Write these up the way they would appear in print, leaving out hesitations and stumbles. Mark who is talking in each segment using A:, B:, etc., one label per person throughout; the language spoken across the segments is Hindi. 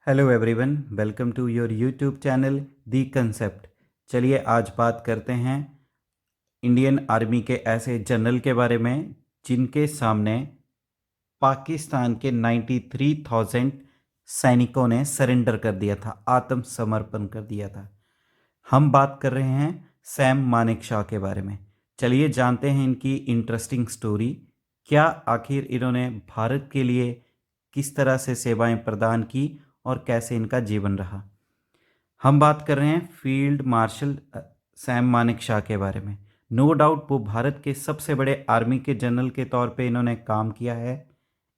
A: Hello everyone, welcome to your YouTube channel the concept. चलिए आज बात करते हैं इंडियन आर्मी के ऐसे जनरल के बारे में जिनके सामने पाकिस्तान के 93,000 सैनिकों ने सरेंडर कर दिया था, आत्मसमर्पण कर दिया था। हम बात कर रहे हैं सैम मानेकशॉ के बारे में। चलिए जानते हैं इनकी इंटरेस्टिंग स्टोरी। क्या आखिर इन्होंने भारत के लिए किस तरह से सेवाएं प्रदान की और कैसे इनका जीवन रहा। हम बात कर रहे हैं फील्ड मार्शल सैम मानेकशॉ के बारे में। नो डाउट वो भारत के सबसे बड़े आर्मी के जनरल के तौर पे इन्होंने काम किया है।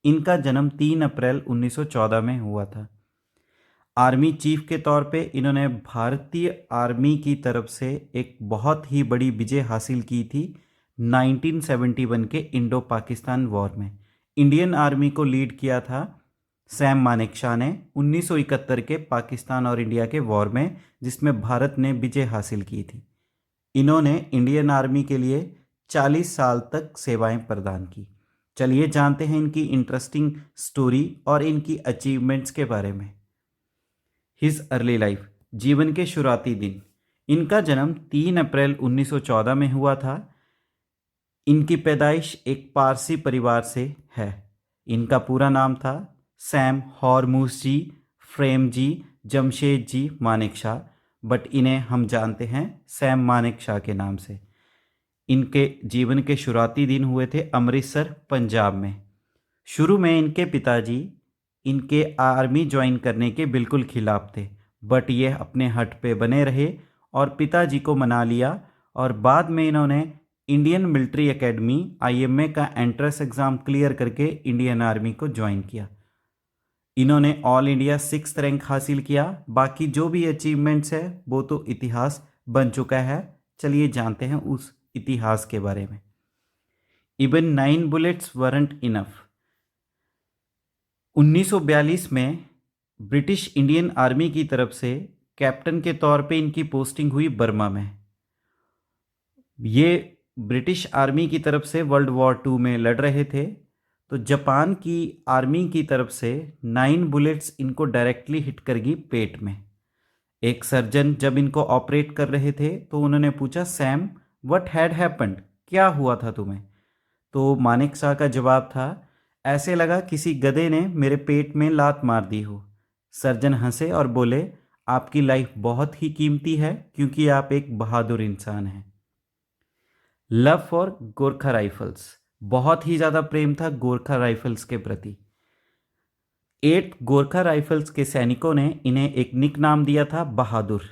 A: इनका जन्म 3 अप्रैल 1914 में हुआ था। आर्मी चीफ के तौर पे इन्होंने भारतीय आर्मी की तरफ से एक बहुत ही बड़ी विजय हासिल की थी 1971 के इंडो पाकिस्तान वॉर में। इंडियन आर्मी को लीड किया था सैम मानेकशॉ ने 1971 के पाकिस्तान और इंडिया के वॉर में, जिसमें भारत ने विजय हासिल की थी। इन्होंने इंडियन आर्मी के लिए 40 साल तक सेवाएं प्रदान की। चलिए जानते हैं इनकी इंटरेस्टिंग स्टोरी और इनकी अचीवमेंट्स के बारे में। हिज अर्ली लाइफ, जीवन के शुरुआती दिन। इनका जन्म 3 अप्रैल 1914 में हुआ था। इनकी पैदाइश एक पारसी परिवार से है। इनका पूरा नाम था Sam Hormusji Framji Jamshedji Manekshaw, but इन्हें हम जानते हैं सैम मानेकशॉ के नाम से। इनके जीवन के शुरुआती दिन हुए थे अमृतसर, पंजाब में। शुरू में इनके पिताजी इनके आर्मी ज्वाइन करने के बिल्कुल खिलाफ थे, बट ये अपने हट पे बने रहे और पिताजी को मना लिया और बाद में इन्होंने इंडियन मिलिट्री एकेडमी IMA का एंट्रेंस एग्ज़ाम क्लियर करके इंडियन आर्मी को ज्वाइन किया। इन्होंने ऑल इंडिया 6th रैंक हासिल किया। बाकी जो भी अचीवमेंट्स है वो तो इतिहास बन चुका है। चलिए जानते हैं उस इतिहास के बारे में। Even 9 bullets weren't enough. 1942 में ब्रिटिश इंडियन आर्मी की तरफ से कैप्टन के तौर पे इनकी पोस्टिंग हुई बर्मा में। ये ब्रिटिश आर्मी की तरफ से वर्ल्ड वॉर 2 में लड़ रहे थे, तो जापान की आर्मी की तरफ से 9 बुलेट्स इनको डायरेक्टली हिट कर गई पेट में। एक सर्जन जब इनको ऑपरेट कर रहे थे तो उन्होंने पूछा, सैम व्हाट हैड हैपेंड, क्या हुआ था तुम्हें? तो मानेकशॉ का जवाब था, ऐसे लगा किसी गधे ने मेरे पेट में लात मार दी हो। सर्जन हंसे और बोले, आपकी लाइफ बहुत ही कीमती है क्योंकि आप एक बहादुर इंसान हैं। लव फॉर गोरखा राइफल्स, बहुत ही ज़्यादा प्रेम था गोरखा राइफल्स के प्रति। 8 गोरखा राइफल्स के सैनिकों ने इन्हें एक निक नाम दिया था, बहादुर।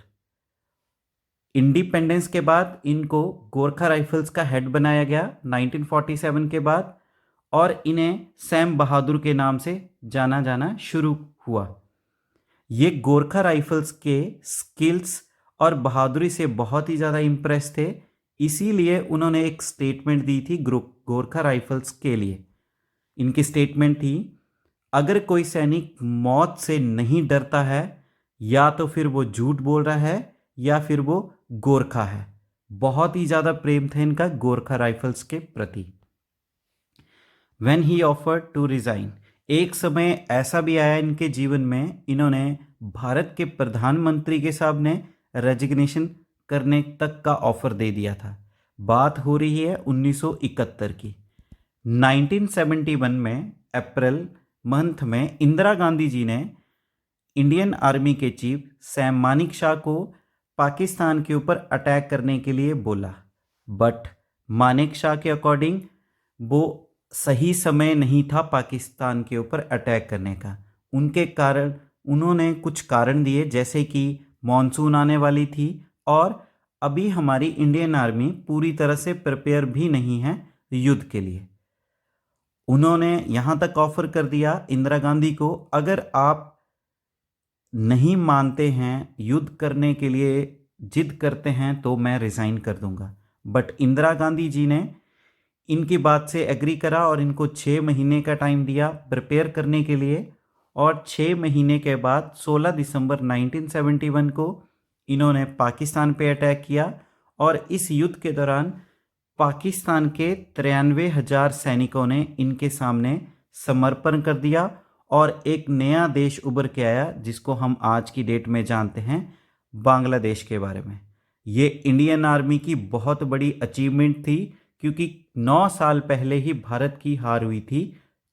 A: इंडिपेंडेंस के बाद इनको गोरखा राइफल्स का हेड बनाया गया 1947 के बाद, और इन्हें सैम बहादुर के नाम से जाना जाना शुरू हुआ। ये गोरखा राइफल्स के स्किल्स और बहादुरी से बहुत ही ज़्यादा इम्प्रेस थे, इसीलिए उन्होंने एक स्टेटमेंट दी थी गोरखा राइफल्स के लिए। इनकी स्टेटमेंट थी, अगर कोई सैनिक मौत से नहीं डरता है या तो फिर वो झूठ बोल रहा है या फिर वो गोरखा है। बहुत ही ज़्यादा प्रेम था इनका गोरखा राइफल्स के प्रति। When he offered to resign, एक समय ऐसा भी आया इनके जीवन में, इन्होंने भारत के प्रधानमंत्री के सामने रेजिग्नेशन करने तक का ऑफर दे दिया था। बात हो रही है 1971 की। 1971 में अप्रैल मंथ में इंदिरा गांधी जी ने इंडियन आर्मी के चीफ सैम मानेकशॉ को पाकिस्तान के ऊपर अटैक करने के लिए बोला, बट मानेकशॉ के अकॉर्डिंग वो सही समय नहीं था पाकिस्तान के ऊपर अटैक करने का। उनके कारण उन्होंने कुछ कारण दिए, जैसे कि मॉनसून आने वाली थी और अभी हमारी इंडियन आर्मी पूरी तरह से प्रिपेयर भी नहीं है युद्ध के लिए। उन्होंने यहाँ तक ऑफर कर दिया इंदिरा गांधी को, अगर आप नहीं मानते हैं युद्ध करने के लिए, जिद करते हैं तो मैं रिज़ाइन कर दूंगा। बट इंदिरा गांधी जी ने इनकी बात से एग्री करा और इनको 6 महीने का टाइम दिया प्रिपेयर करने के लिए। और 6 महीने के बाद 16 दिसंबर 1971 को इन्होंने पाकिस्तान पे अटैक किया और इस युद्ध के दौरान पाकिस्तान के 93,000 सैनिकों ने इनके सामने समर्पण कर दिया और एक नया देश उभर के आया जिसको हम आज की डेट में जानते हैं बांग्लादेश के बारे में। ये इंडियन आर्मी की बहुत बड़ी अचीवमेंट थी क्योंकि 9 साल पहले ही भारत की हार हुई थी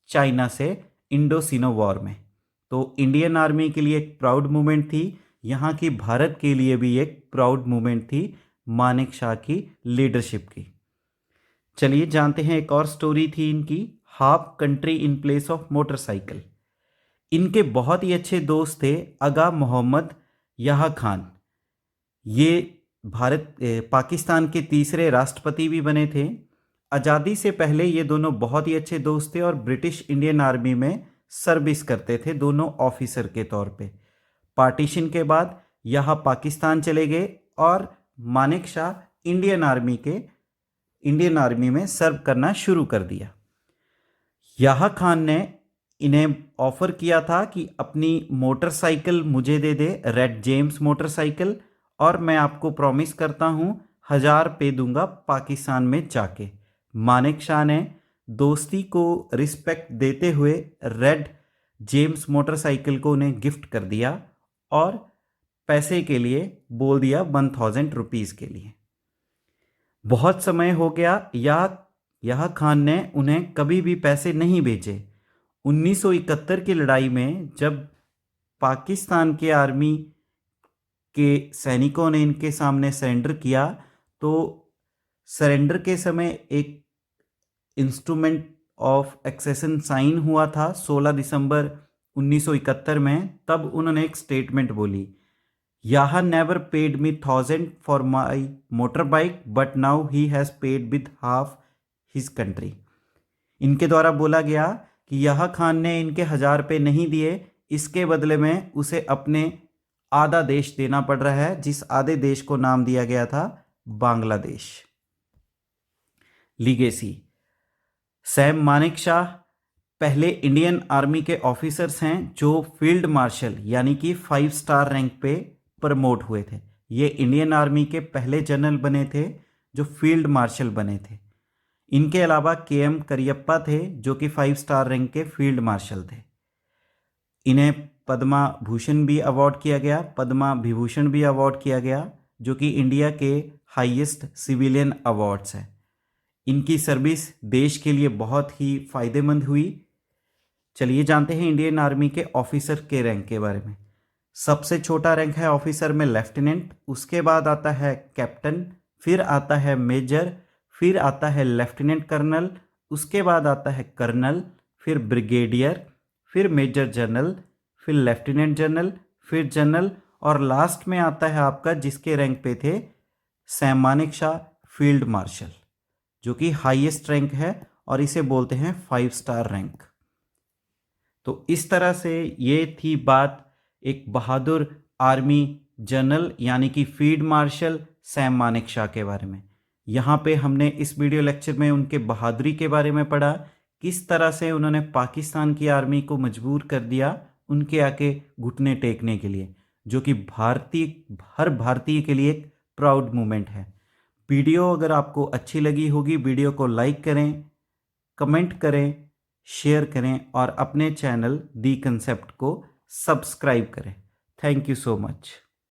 A: चाइना से इंडो-सिनो वॉर में। तो इंडियन आर्मी के लिए एक प्राउड मोमेंट थी, यहाँ की भारत के लिए भी एक प्राउड मोमेंट थी मानेकशॉ की लीडरशिप की। चलिए जानते हैं, एक और स्टोरी थी इनकी, half country in place of motorcycle. इनके बहुत ही अच्छे दोस्त थे आगा मोहम्मद याह खान। ये पाकिस्तान के तीसरे राष्ट्रपति भी बने थे। आज़ादी से पहले ये दोनों बहुत ही अच्छे दोस्त थे और ब्रिटिश इंडियन आर्मी में सर्विस करते थे, दोनों ऑफिसर के तौर पे। पार्टीशन के बाद यहाँ पाकिस्तान चले गए और मानेकशॉ इंडियन आर्मी में सर्व करना शुरू कर दिया। याह खान ने इन्हें ऑफर किया था कि अपनी मोटरसाइकिल मुझे दे दे, रेड जेम्स मोटरसाइकिल, और मैं आपको प्रॉमिस करता हूँ 1000 रुपये दूंगा पाकिस्तान में जाके। मानेकशॉ ने दोस्ती को रिस्पेक्ट देते हुए रेड जेम्स मोटरसाइकिल को उन्हें गिफ्ट कर दिया और पैसे के लिए बोल दिया 1000 रुपीज़ के लिए। बहुत समय हो गया, याह खान ने उन्हें कभी भी पैसे नहीं भेजे। 1971 की लड़ाई में जब पाकिस्तान के आर्मी के सैनिकों ने इनके सामने सरेंडर किया तो सरेंडर के समय एक इंस्ट्रूमेंट ऑफ एक्सेशन साइन हुआ था 16 दिसंबर 1971 में। तब उन्होंने एक स्टेटमेंट बोली, Yahya never paid me 1000 for my motorbike but now he has paid with half his country. इनके द्वारा बोला गया कि याह खान ने इनके 1000 रुपये नहीं दिए, इसके बदले में उसे अपने आधा देश देना पड़ रहा है, जिस आधे देश को नाम दिया गया था बांग्लादेश। लीगेसी। सैम मानेकशॉ पहले इंडियन आर्मी के ऑफिसर्स हैं जो फील्ड मार्शल यानी कि 5 स्टार रैंक पे प्रमोट हुए थे। ये इंडियन आर्मी के पहले जनरल बने थे जो फील्ड मार्शल बने थे। इनके अलावा KM करियप्पा थे जो कि 5 स्टार रैंक के फील्ड मार्शल थे। इन्हें पद्मा भूषण भी अवार्ड किया गया, पद्मा विभूषण भी अवार्ड किया गया, जो कि इंडिया के हाईएस्ट सिविलियन अवार्ड्स हैं। इनकी सर्विस देश के लिए बहुत ही फायदेमंद हुई। चलिए जानते हैं इंडियन आर्मी के ऑफिसर के रैंक के बारे में। सबसे छोटा रैंक है ऑफिसर में लेफ्टिनेंट, उसके बाद आता है कैप्टन, फिर आता है मेजर, फिर आता है लेफ्टिनेंट कर्नल, उसके बाद आता है कर्नल, फिर ब्रिगेडियर, फिर मेजर जनरल, फिर लेफ्टिनेंट जनरल, फिर जनरल, और लास्ट में आता है आपका जिसके रैंक पे थे सैम मानेकशॉ फील्ड मार्शल, जो कि हाईएस्ट रैंक है और इसे बोलते हैं 5 स्टार रैंक। तो इस तरह से ये थी बात एक बहादुर आर्मी जनरल यानी कि फील्ड मार्शल सैम मानेकशॉ के बारे में। यहाँ पे हमने इस वीडियो लेक्चर में उनके बहादुरी के बारे में पढ़ा, किस तरह से उन्होंने पाकिस्तान की आर्मी को मजबूर कर दिया उनके आके घुटने टेकने के लिए, जो कि हर भारतीय के लिए एक प्राउड मोमेंट है। वीडियो अगर आपको अच्छी लगी होगी, वीडियो को लाइक करें, कमेंट करें, शेयर करें और अपने चैनल दी कंसेप्ट को सब्सक्राइब करें। Thank you so much.